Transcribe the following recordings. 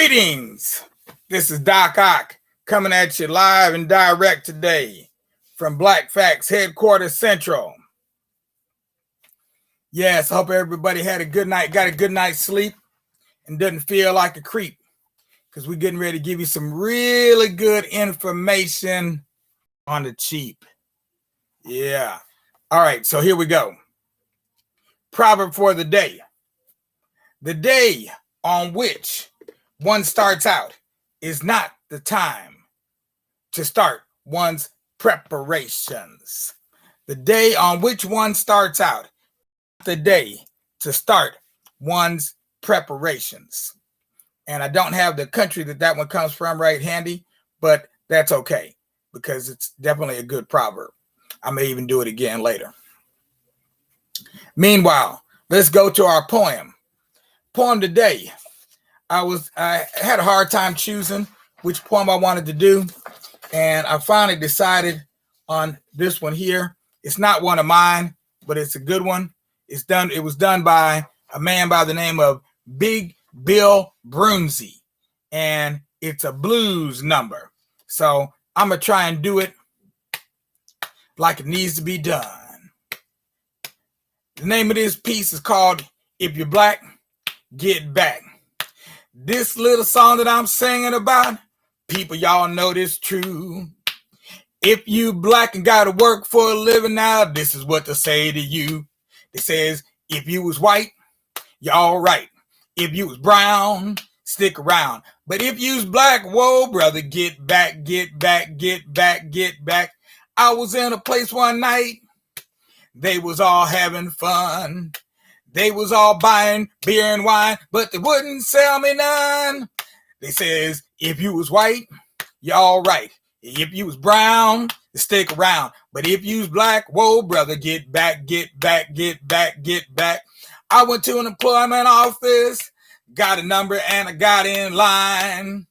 Greetings. This is Doc Ock coming at you live and direct today from Black Facts Headquarters Central. Yes, I hope everybody had a good night, got a good night's sleep, and doesn't feel like a creep, because we're getting ready to give you some really good information on the cheap. Yeah. All right, so here we go. Proverb for the day. The day on which one starts out is not the time to start one's preparations. The day on which one starts out, the day to start one's preparations. And I don't have the country that one comes from right handy, but that's okay, because it's definitely a good proverb. I may even do it again later. Meanwhile, let's go to our poem. Poem today. I had a hard time choosing which poem I wanted to do, and I finally decided on this one here. It's not one of mine, but it's a good one. It was done by a man by the name of Big Bill Brunzi, and it's a blues number. So I'm gonna try and do it like it needs to be done. The name of this piece is called If You're Black, Get Back. This little song that I'm singing about, people, y'all know this true. If you black and gotta work for a living now, this is what they say to you. It says, if you was white, you're all right. If you was brown, stick around. But if you was black, whoa, brother, get back, get back, get back, get back. I was in a place one night, they was all having fun. They was all buying beer and wine, but they wouldn't sell me none. They says, if you was white, you're all right. If you was brown, stick around. But if you was black, whoa, brother, get back, get back, get back, get back. I went to an employment office, got a number, and I got in line.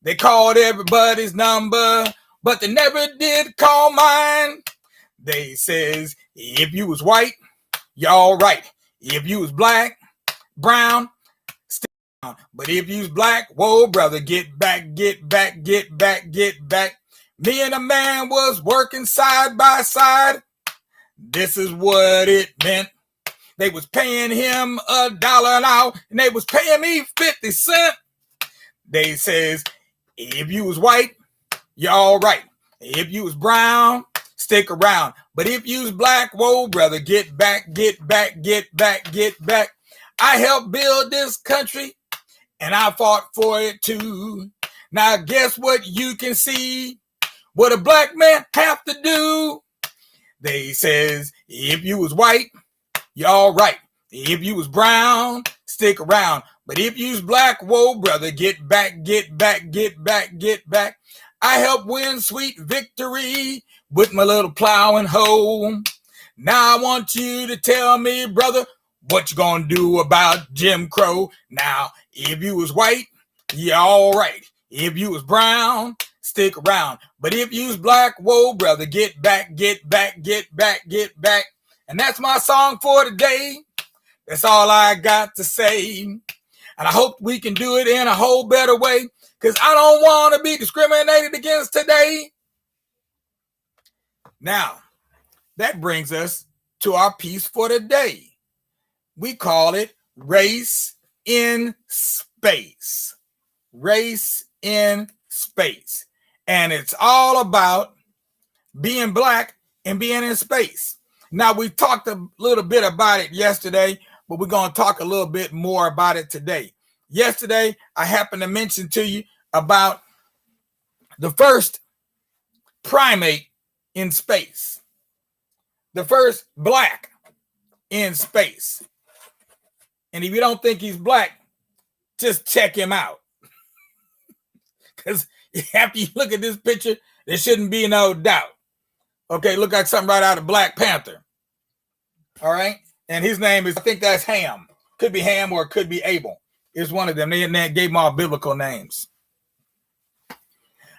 They called everybody's number, but they never did call mine. They says, if you was white, you're all right. If you was black, brown, stick around. But if you was black, whoa, brother, get back, get back, get back, get back. Me and a man was working side by side. This is what it meant. They was paying him $1 an hour, and they was paying me 50 cents. They says, if you was white, you're all right. If you was brown, stick around. But if you was black, whoa, brother, get back, get back, get back, get back. I helped build this country, and I fought for it too. Now guess what you can see? What a black man have to do. They says, if you was white, you're all right. If you was brown, stick around. But if you was black, whoa, brother, get back, get back, get back, get back. I helped win sweet victory with my little plow and hoe. Now I want you to tell me, brother, what you gonna do about Jim Crow? Now, if you was white, you're all right. If you was brown, stick around. But if you was black, whoa, brother, get back, get back, get back, get back. And that's my song for today. That's all I got to say. And I hope we can do it in a whole better way, because I don't want to be discriminated against today. Now, that brings us to our piece for today. We call it Race in Space. Race in Space. And it's all about being black and being in space. Now, we talked a little bit about it yesterday, but we're going to talk a little bit more about it today. Yesterday, I happened to mention to you about the first primate in space, the first black in space. And if you don't think he's black, just check him out. Because after you look at this picture, there shouldn't be no doubt. Okay, look like something right out of Black Panther. All right? And his name is, I think that's Ham. Could be Ham or it could be Abel. It's one of them. They gave them all biblical names.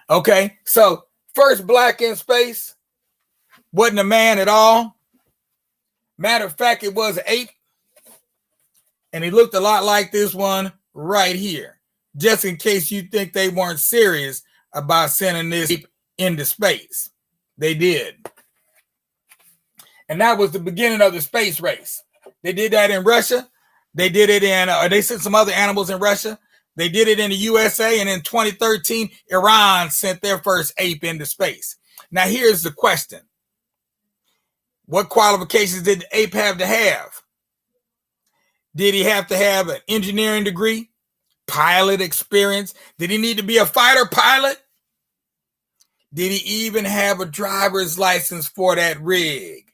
Okay, so first black in space wasn't a man at all. Matter of fact, it was an ape. And he looked a lot like this one right here. just in case you think they weren't serious about sending this into space. They did. And that was the beginning of the space race. They did that in Russia. They did it in, they sent some other animals in Russia. They did it in the USA. And in 2013, Iran sent their first ape into space. Now, here's the question. What qualifications did the ape have to have? Did he have to have an engineering degree, pilot experience? Did he need to be a fighter pilot? Did he even have a driver's license for that rig?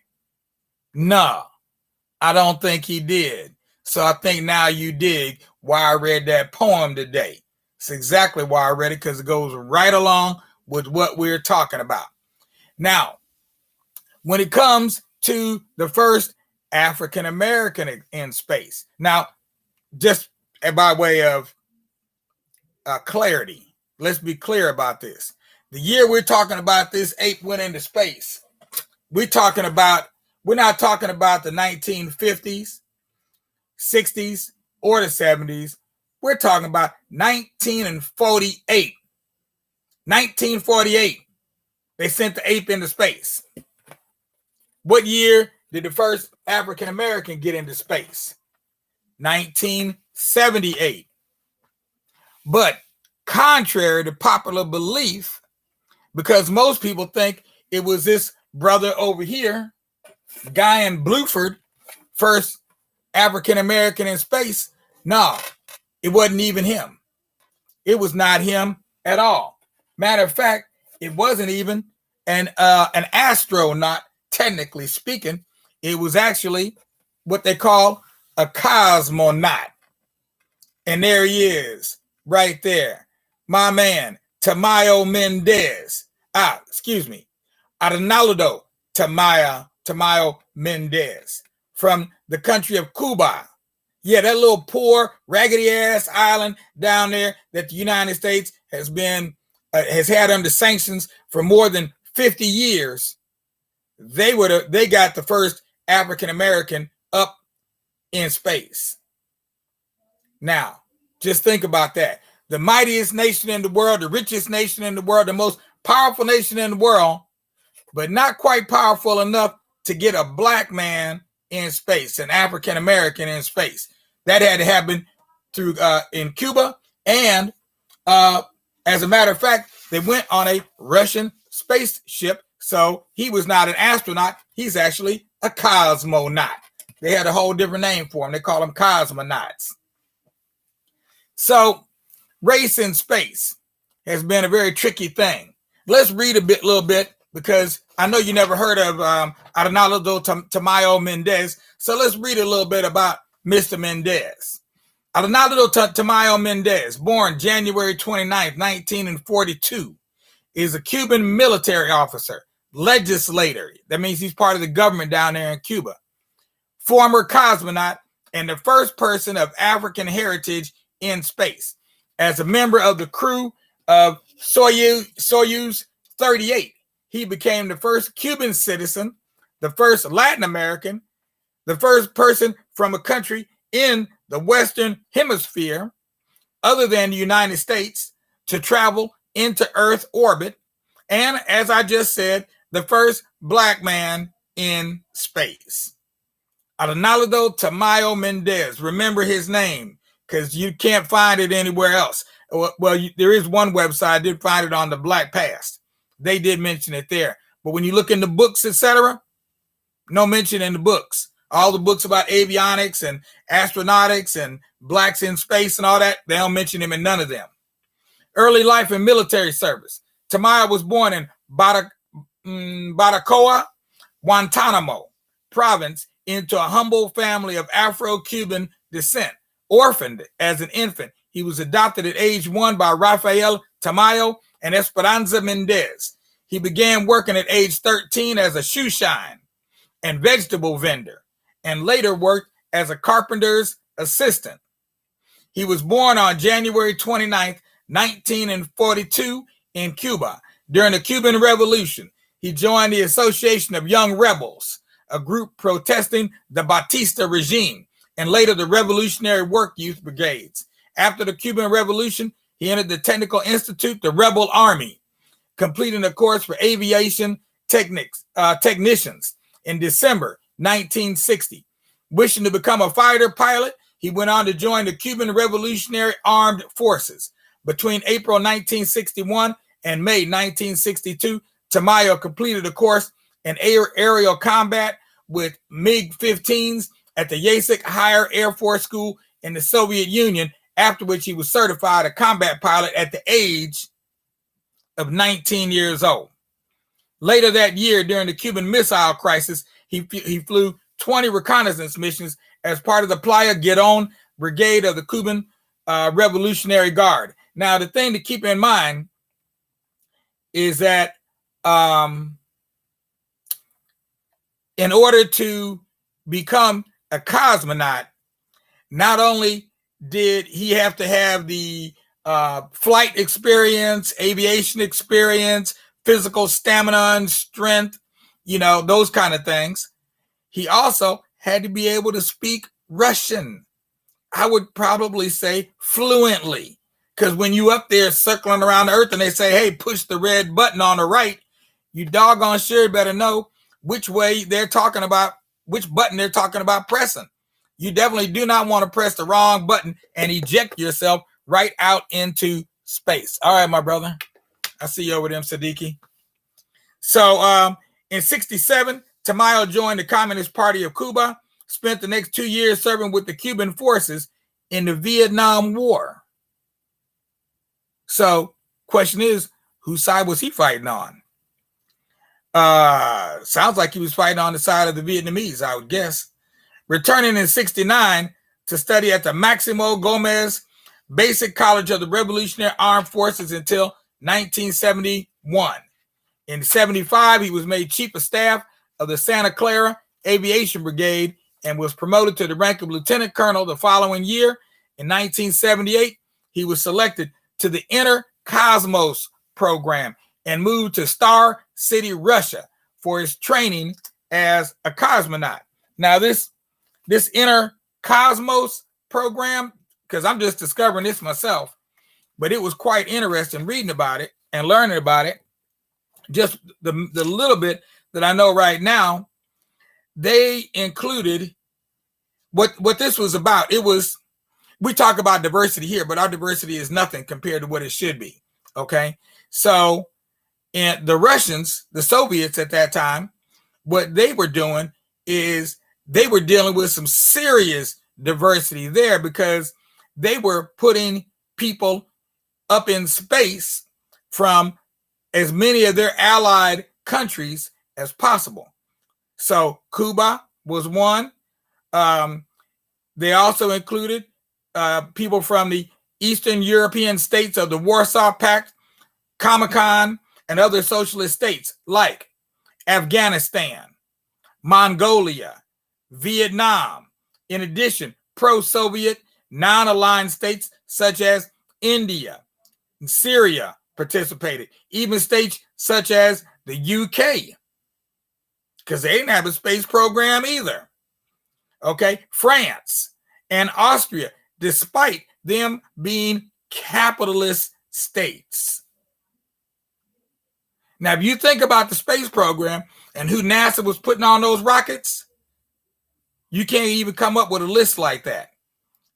No, I don't think he did. So I think now you dig why I read that poem today. It's exactly why I read it, because it goes right along with what we're talking about. Now, when it comes to the first African American in space. Now, just by way of clarity, let's be clear about this. The year we're talking about this ape went into space, we're not talking about the 1950s, 60s, or the 70s. We're talking about 1948. 1948, they sent the ape into space. What year did the first African American get into space? 1978. But contrary to popular belief, because most people think it was this brother over here, Guy in Bluford, first African American in space. No, it wasn't even him. It was not him at all. Matter of fact, it wasn't even an astronaut, technically speaking. It was actually what they call a cosmonaut. And there he is, right there. My man, Tamayo Mendez. Arenaldo Tamayo Mendez from the country of Cuba. Yeah, that little poor, raggedy-ass island down there that the United States has had under sanctions for more than 50 years. They got the first African American up in space. Now, just think about that. The mightiest nation in the world, the richest nation in the world, the most powerful nation in the world, but not quite powerful enough to get a black man in space, an African American in space. That had to happen through in Cuba, and as a matter of fact, they went on a Russian spaceship. So he was not an astronaut; he's actually a cosmonaut. They had a whole different name for him. They call them cosmonauts. So, race in space has been a very tricky thing. Let's read a little bit, because I know you never heard of Arenaldo Tamayo Mendez. So let's read a little bit about Mr. Mendez. Arenaldo Tamayo Mendez, born January 29th, 1942, is a Cuban military officer, legislator. That means he's part of the government down there in Cuba. Former cosmonaut and the first person of African heritage in space. As a member of the crew of Soyuz 38, he became the first Cuban citizen, the first Latin American, the first person from a country in the Western Hemisphere, other than the United States, to travel into Earth orbit, and, as I just said, the first black man in space. Arenaldo Tamayo Mendez. Remember his name, because you can't find it anywhere else. Well, there is one website. I did find it on the Black Past. They did mention it there. But when you look in the books, etc., no mention in the books. All the books about avionics and astronautics and blacks in space and all that, they don't mention him in none of them. Early life and military service. Tamayo was born in Baracoa, Guantanamo province, into a humble family of Afro-Cuban descent. Orphaned as an infant, he was adopted at age 1 by Rafael Tamayo and Esperanza Mendez. He began working at age 13 as a shoe shine and vegetable vendor, and later worked as a carpenter's assistant. He was born on January 29th, 1942 in Cuba. During the Cuban Revolution, he joined the Association of Young Rebels, a group protesting the Batista regime, and later the Revolutionary Work Youth Brigades. After the Cuban Revolution, he entered the Technical Institute, the Rebel Army, completing a course for aviation technicians in December 1960. Wishing to become a fighter pilot, he went on to join the Cuban Revolutionary Armed Forces. Between April 1961 and May 1962, Tamayo completed a course in aerial combat with MiG-15s at the Yasik Higher Air Force School in the Soviet Union, after which he was certified a combat pilot at the age of 19 years old. Later that year, during the Cuban Missile Crisis, he flew 20 reconnaissance missions as part of the Playa Girón Brigade of the Cuban Revolutionary Guard. Now, the thing to keep in mind is that in order to become a cosmonaut, not only did he have to have the flight experience, aviation experience, physical stamina and strength, those kind of things, he also had to be able to speak Russian. I would probably say fluently, because when you up there circling around the earth and they say, hey, push the red button on the right, you doggone sure better know which way they're talking about, which button they're talking about pressing. You definitely do not want to press the wrong button and eject yourself right out into space. All right, my brother. I see you over there, Siddiqui. So in 1967, Tamayo joined the Communist Party of Cuba, spent the next 2 years serving with the Cuban forces in the Vietnam War. So, question is, whose side was he fighting on? Sounds like he was fighting on the side of the Vietnamese, I would guess. Returning in 1969 to study at the Maximo Gomez Basic College of the Revolutionary Armed Forces until 1971. In 1975, he was made Chief of Staff of the Santa Clara Aviation Brigade and was promoted to the rank of Lieutenant Colonel the following year. In 1978, he was selected to the Inner Cosmos program and moved to Star City, Russia for his training as a cosmonaut. Now, this Inner Cosmos program, because I'm just discovering this myself, but it was quite interesting reading about it and learning about it. Just the little bit that I know right now, they included what this was about. It was, we talk about diversity here, but our diversity is nothing compared to what it should be. Okay. So, and the Russians, the Soviets at that time, what they were doing is they were dealing with some serious diversity there, because they were putting people up in space from as many of their allied countries as possible. So Cuba was one. They also included people from the Eastern European states of the Warsaw Pact, Comecon, and other socialist states like Afghanistan, Mongolia, Vietnam. In addition, pro-Soviet, non-aligned states such as India and Syria participated. Even states such as the UK, because they didn't have a space program either. Okay, France and Austria, despite them being capitalist states. Now, if you think about the space program and who NASA was putting on those rockets, you can't even come up with a list like that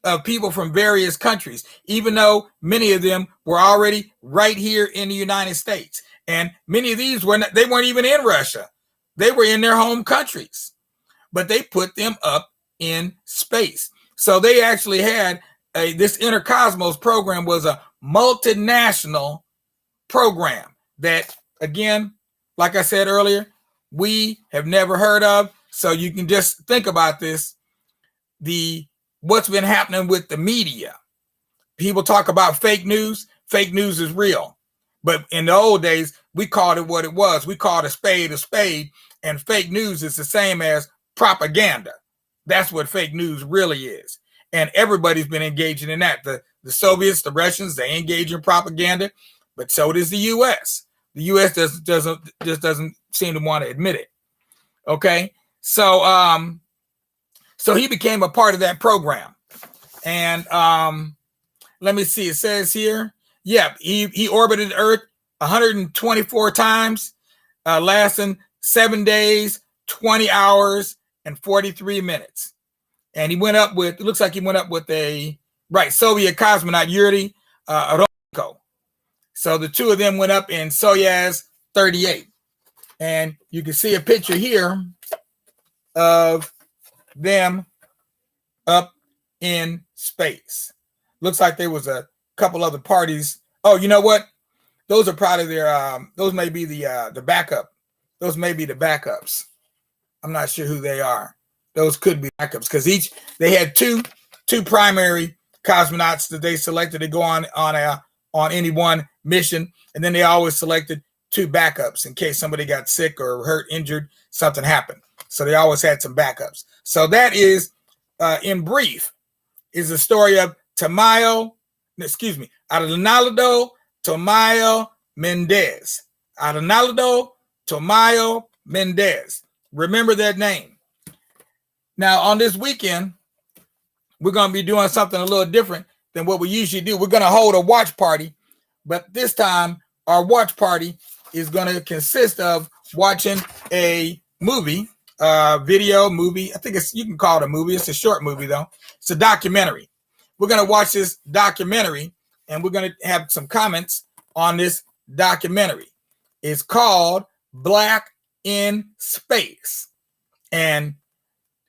of people from various countries, even though many of them were already right here in the United States. And many of these weren't even in Russia. They were in their home countries, but they put them up in space. So they actually had this Inner Cosmos program was a multinational program that, again, like I said earlier, we have never heard of. So you can just think about this, what's been happening with the media. People talk about fake news. Fake news is real. But in the old days, we called it what it was. We called a spade, and fake news is the same as propaganda. That's what fake news really is. And everybody's been engaging in that. The Soviets, the Russians, they engage in propaganda, but so does the U.S. The U.S. just doesn't seem to want to admit it. Okay, so he became a part of that program, and Let me see. It says here, yep, he orbited Earth 124 times, lasting 7 days, 20 hours, and 43 minutes. And he went up with, it looks like he went up with a, right, Soviet cosmonaut Yuri Aronko. So the two of them went up in Soyuz 38. And you can see a picture here of them up in space. Looks like there was a couple other parties. Oh, you know what? Those are probably their, those may be the backup. Those may be the backups. I'm not sure who they are. Those could be backups because they had two primary cosmonauts that they selected to go on any one mission, and then they always selected two backups in case somebody got sick or hurt, injured, something happened. So they always had some backups. So that is, in brief, is the story of Adeinaldo Tamayo Mendez. Adeinaldo Tamayo Mendez. Remember that name. Now, on this weekend, we're going to be doing something a little different than what we usually do. We're going to hold a watch party, but this time our watch party is going to consist of watching a movie, video movie. I think you can call it a movie. It's a short movie, though. It's a documentary. We're going to watch this documentary, and we're going to have some comments on this documentary. It's called Black in Space. And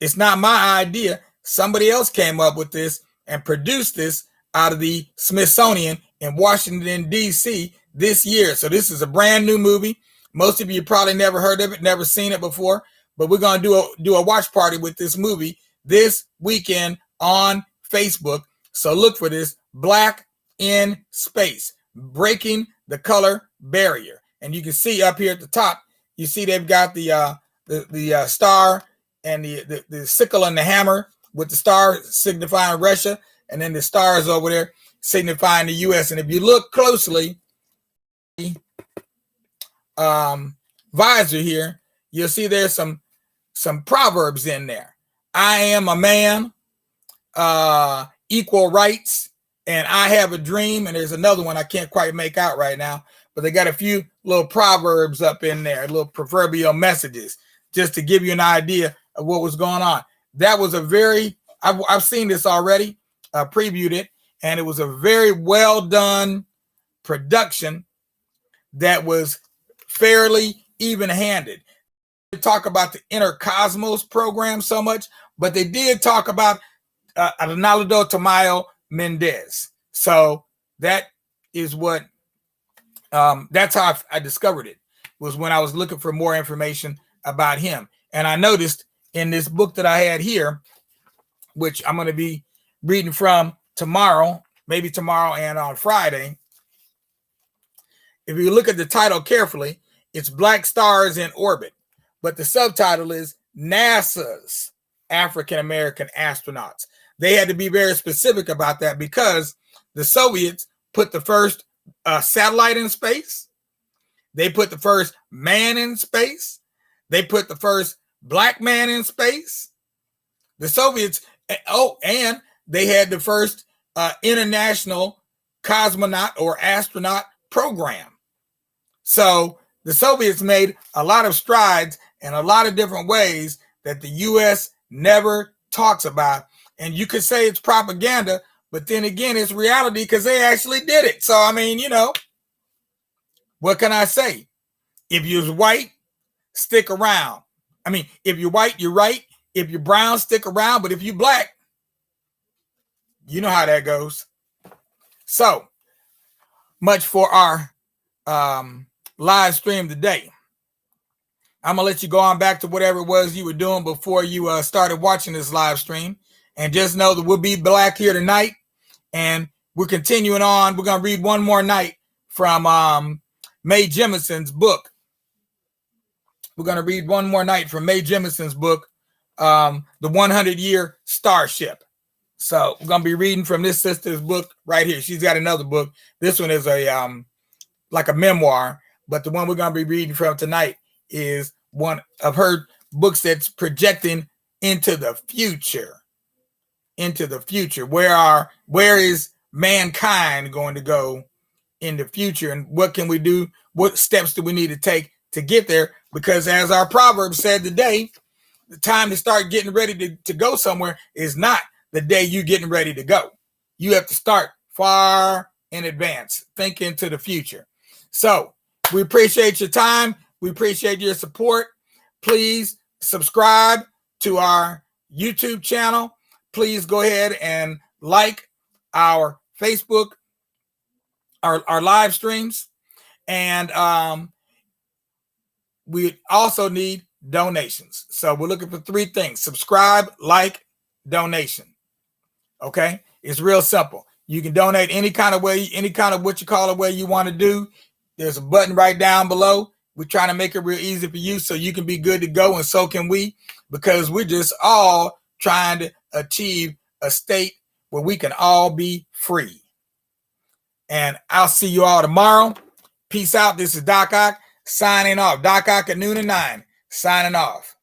it's not my idea. Somebody else came up with this and produced this out of the Smithsonian in Washington, D.C. this year. So this is a brand new movie. Most of you probably never heard of it, never seen it before. But we're going to do a watch party with this movie this weekend on Facebook. So look for this, Black in Space, Breaking the Color Barrier. And you can see up here at the top, you see they've got the star and the sickle and the hammer, with the star signifying Russia, and then the stars over there signifying the U.S. And if you look closely, visor here, you'll see there's some proverbs in there. I am a man, equal rights, and I have a dream. And there's another one I can't quite make out right now, but they got a few little proverbs up in there, little proverbial messages, just to give you an idea of what was going on. That was I've seen this already, previewed it, and it was a very well done production that was fairly even handed. They talk about the Inner Cosmos program so much, but they did talk about Adeinaldo Tamayo Mendez. So that is what, that's how I discovered it, was when I was looking for more information about him. And I noticed in this book that I had here, which I'm going to be reading from tomorrow, maybe tomorrow and on Friday. If you look at the title carefully, it's Black Stars in Orbit, but the subtitle is NASA's African American Astronauts. They had to be very specific about that because the Soviets put the first satellite in space. They put the first man in space. They put the first black man in space. The Soviets, and they had the first international cosmonaut or astronaut program. So the Soviets made a lot of strides in a lot of different ways that the U.S. never talks about. And you could say it's propaganda, but then again, it's reality because they actually did it. So, I mean, what can I say? If you're white, stick around. I mean, if you're white, you're right. If you're brown, stick around. But if you're black, you know how that goes. So much for our live stream today. I'm going to let you go on back to whatever it was you were doing before you started watching this live stream. And just know that we'll be black here tonight. And we're continuing on. We're going to read one more night from Mae Jemison's book. We're going to read one more night from Mae Jemison's book, The 100-Year Starship. So we're going to be reading from this sister's book right here. She's got another book. This one is like a memoir, but the one we're going to be reading from tonight is one of her books that's projecting into the future. Where is mankind going to go in the future, and what can we do? What steps do we need to take to get there? Because as our proverb said today, the time to start getting ready to go somewhere is not the day you getting ready to go. You have to start far in advance, think into the future. So we appreciate your time. We appreciate your support. Please subscribe to our YouTube channel. Please go ahead and like our Facebook, our live streams. And we also need donations. So we're looking for 3 things: subscribe, like, donation. Okay, it's real simple. You can donate any kind of way, any kind of what you call a way you want to do. There's a button right down below. We're trying to make it real easy for you so you can be good to go, and so can we, because we're just all trying to achieve a state where we can all be free. And I'll see you all tomorrow. Peace out. This is Doc Ock signing off. Doc Ock at noon and 9 signing off.